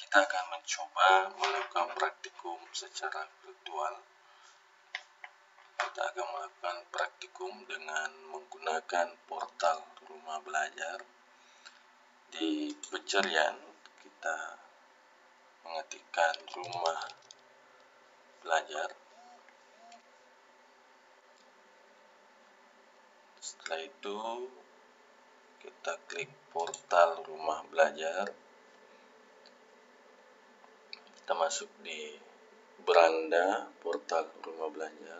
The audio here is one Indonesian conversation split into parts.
kita akan mencoba melakukan praktikum secara virtual. Kita akan melakukan praktikum dengan menggunakan portal rumah belajar. Di pencarian kita mengetikkan rumah belajar. Setelah itu kita klik portal rumah belajar. Kita masuk di beranda portal rumah belajar.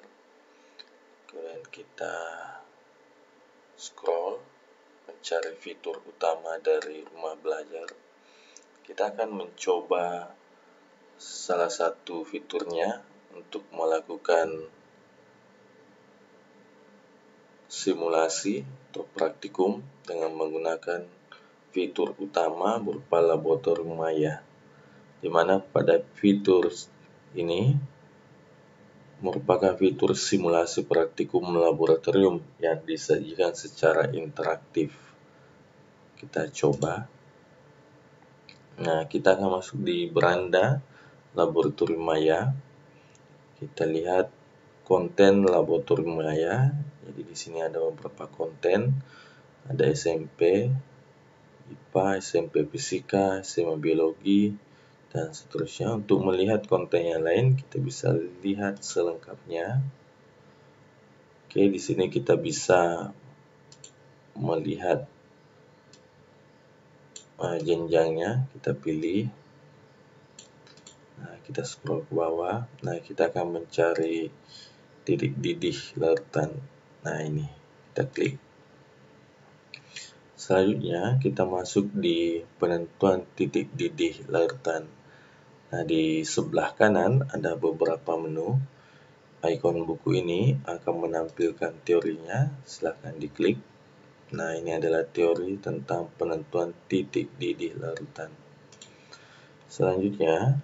Kemudian kita scroll mencari fitur utama dari rumah belajar. Kita akan mencoba salah satu fiturnya untuk melakukan simulasi atau praktikum dengan menggunakan fitur utama berupa laboratorium maya, di mana pada fitur ini merupakan fitur simulasi praktikum laboratorium yang disajikan secara interaktif. Kita coba. Nah, kita akan masuk di beranda laboratorium maya. Kita lihat konten laboratorium maya. Jadi di sini ada beberapa konten, ada SMP IPA, SMP Fisika, SMA Biologi, dan seterusnya. Untuk melihat konten yang lain, kita bisa lihat selengkapnya. Oke, di sini kita bisa melihat jenjangnya. Kita pilih. Nah, kita scroll ke bawah. Nah, kita akan mencari titik didih larutan. Nah, ini kita klik. Selanjutnya kita masuk di penentuan titik didih larutan. Nah, di sebelah kanan ada beberapa menu. Ikon buku ini akan menampilkan teorinya. Silahkan diklik. Nah, ini adalah teori tentang penentuan titik didih larutan. Selanjutnya,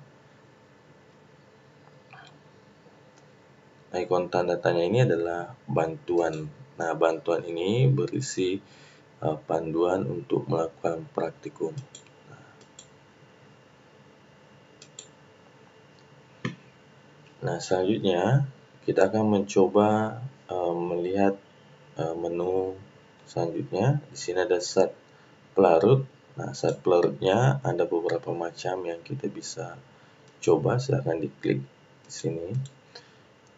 ikon tanda tanya ini adalah bantuan. Nah, bantuan ini berisi panduan untuk melakukan praktikum. Nah, selanjutnya kita akan mencoba melihat menu selanjutnya. Di sini ada zat pelarut. Nah, zat pelarutnya ada beberapa macam yang kita bisa coba. Silahkan diklik di sini.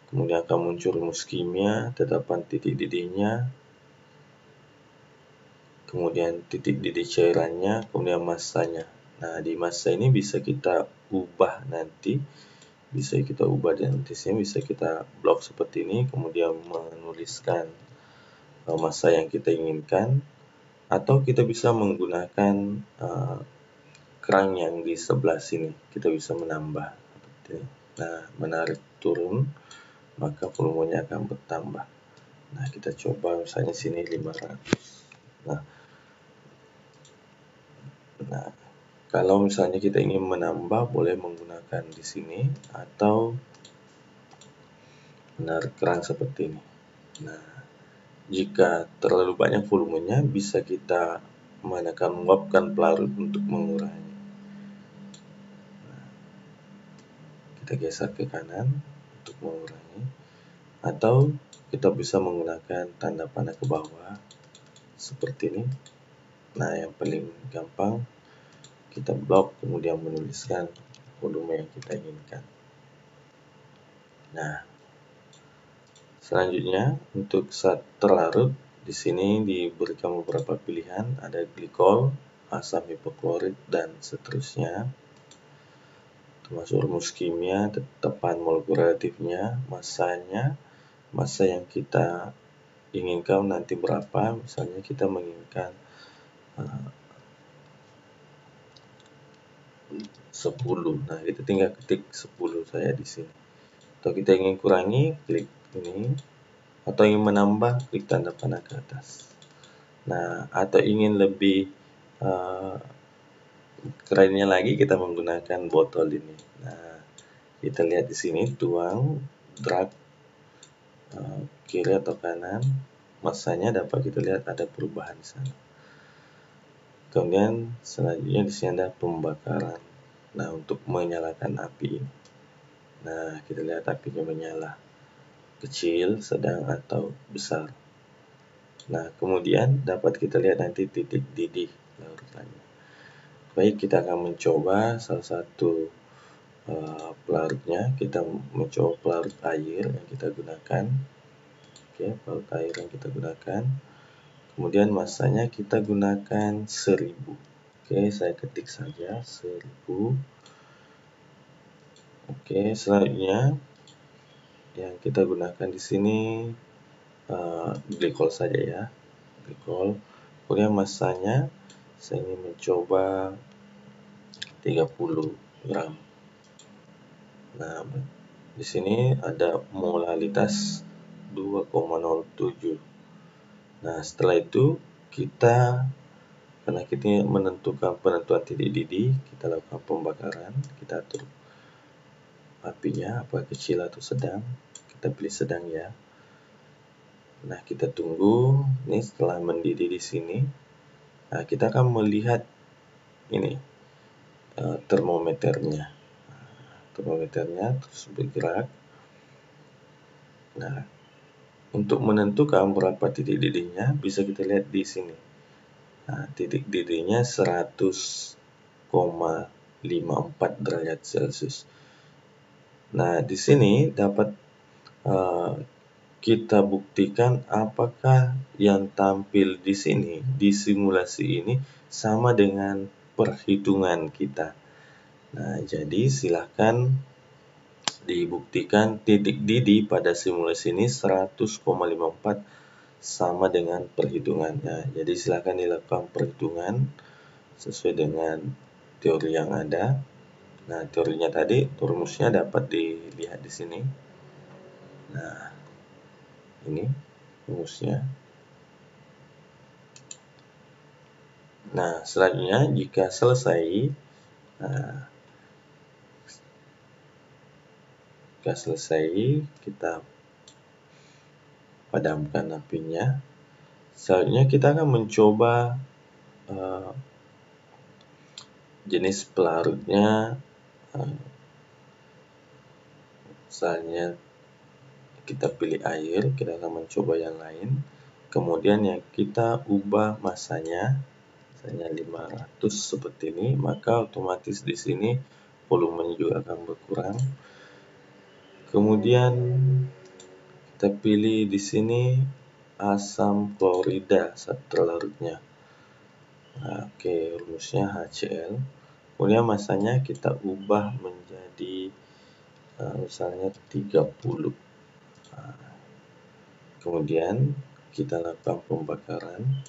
Kemudian akan muncul rumus kimia, tetapan titik didihnya, kemudian titik didih cairannya, kemudian massanya. Nah, di massa ini bisa kita ubah nanti, bisa kita ubah dan nantinya bisa kita blok seperti ini, kemudian menuliskan massa yang kita inginkan, atau kita bisa menggunakan kerang yang di sebelah sini. Kita bisa menambah seperti ini. Nah, menarik turun, maka volumenya akan bertambah. Nah, kita coba misalnya sini 500. Nah, kalau misalnya kita ingin menambah, boleh menggunakan di sini atau menarik kerang seperti ini. Nah, jika terlalu banyak volumenya, bisa kita menekan meluapkan pelarut untuk mengurangi. Nah, kita geser ke kanan untuk mengurangi, atau kita bisa menggunakan tanda panah ke bawah seperti ini. Nah, yang paling gampang kita blok kemudian menuliskan volume yang kita inginkan. Nah, selanjutnya untuk zat terlarut di sini diberikan beberapa pilihan, ada glikol, asam hipoklorit, dan seterusnya. Termasuk rumus kimia, tetapan molekul relatifnya, massanya, massa yang kita inginkan nanti berapa. Misalnya kita menginginkan 10. Nah, kita tinggal ketik 10 saya di sini. Atau kita ingin kurangi, klik ini. Atau ingin menambah, klik tanda panah ke atas. Nah, atau ingin lebih kerennya lagi, kita menggunakan botol ini. Nah, kita lihat di sini, tuang, drag kiri atau kanan, massanya dapat kita lihat ada perubahan di sana. Kemudian selanjutnya di sini ada pembakaran. Nah, untuk menyalakan api. Nah, kita lihat apinya menyala. Kecil, sedang, atau besar. Nah, kemudian dapat kita lihat nanti titik didih larutannya. Baik, kita akan mencoba salah satu pelarutnya. Kita mencoba pelarut air yang kita gunakan. Oke, pelarut air yang kita gunakan. Kemudian masanya kita gunakan 1000. Oke, saya ketik saja 1000. Oke, selanjutnya yang kita gunakan di sini glikol saja ya, glikol. Kemudian masanya saya ingin mencoba 30 gram. Nah, di sini ada molalitas 2,07. Nah, setelah itu karena kita menentukan penentuan titik didih, kita lakukan pembakaran, kita atur apinya apakah kecil atau sedang, kita pilih sedang ya. Nah, kita tunggu. Ini setelah mendidih di sini, nah, kita akan melihat ini termometernya. Termometernya terus bergerak. Nah, untuk menentukan berapa titik didihnya bisa kita lihat di sini. Nah, titik didihnya 100,54 derajat Celcius. Nah, di sini dapat kita buktikan apakah yang tampil di sini, di simulasi ini, sama dengan perhitungan kita. Nah, jadi silahkan dibuktikan titik didih pada simulasi ini 100,54 sama dengan perhitungannya. Jadi silahkan dilakukan perhitungan sesuai dengan teori yang ada. Nah, teorinya tadi, rumusnya dapat dilihat di sini. Nah, ini rumusnya. Nah, selanjutnya jika selesai, kita padamkan apinya. Selanjutnya kita akan mencoba jenis pelarutnya. Misalnya kita pilih air, kita akan mencoba yang lain. Kemudian yang kita ubah masanya, misalnya 500 seperti ini, maka otomatis di sini volumenya juga akan berkurang. Kemudian kita pilih di sini asam klorida satu larutnya. Nah, oke, rumusnya HCl. Kemudian masanya kita ubah menjadi misalnya 30. Kemudian kita lakukan pembakaran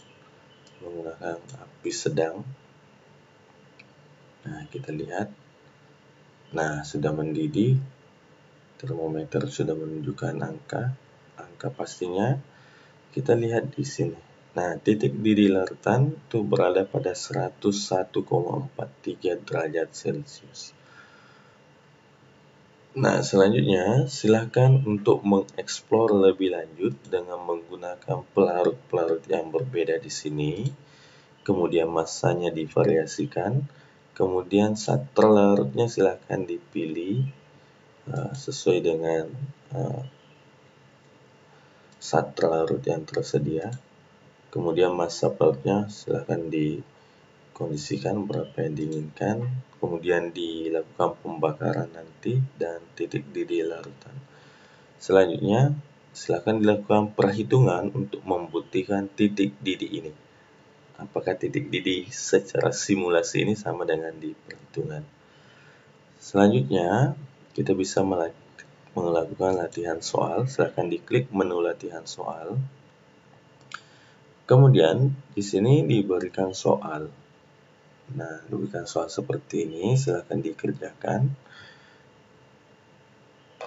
menggunakan api sedang. Nah, kita lihat. Nah, sudah mendidih. Termometer sudah menunjukkan angka pastinya. Kita lihat di sini. Nah, titik didih larutan itu berada pada 101,43 derajat Celcius. Nah, selanjutnya silahkan untuk mengeksplor lebih lanjut dengan menggunakan pelarut-pelarut yang berbeda di sini. Kemudian masanya divariasikan. Kemudian zat larutnya silahkan dipilih sesuai dengan zat larut yang tersedia. Kemudian massa pelarutnya silahkan dikondisikan berapa yang diinginkan. Kemudian dilakukan pembakaran nanti dan titik didih larutan. Selanjutnya, silakan dilakukan perhitungan untuk membuktikan titik didih ini. Apakah titik didih secara simulasi ini sama dengan di perhitungan. Selanjutnya, kita bisa melakukan latihan soal. Silakan diklik menu latihan soal. Kemudian, di sini diberikan soal. Nah, diberikan soal seperti ini, silakan dikerjakan.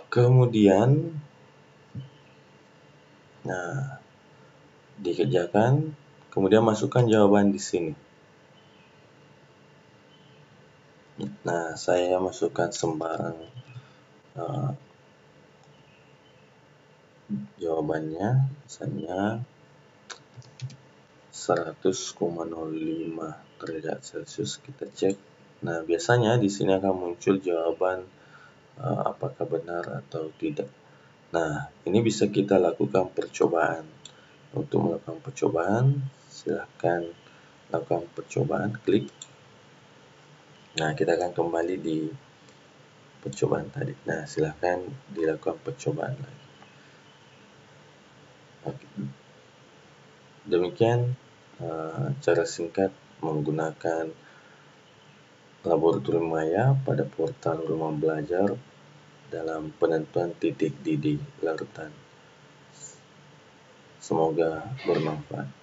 Kemudian, dikerjakan, kemudian masukkan jawaban di sini. Nah, saya masukkan sembarang jawabannya, misalnya 100,05 derajat Celcius. Kita cek. Nah, biasanya di sini akan muncul jawaban apakah benar atau tidak. Nah, ini bisa kita lakukan percobaan. Untuk melakukan percobaan, silahkan lakukan percobaan, klik. Nah, kita akan kembali di percobaan tadi. Nah, silahkan dilakukan percobaan lagi. Oke. Demikian cara singkat menggunakan laboratorium maya pada portal rumah belajar dalam penentuan titik didih larutan. Semoga bermanfaat.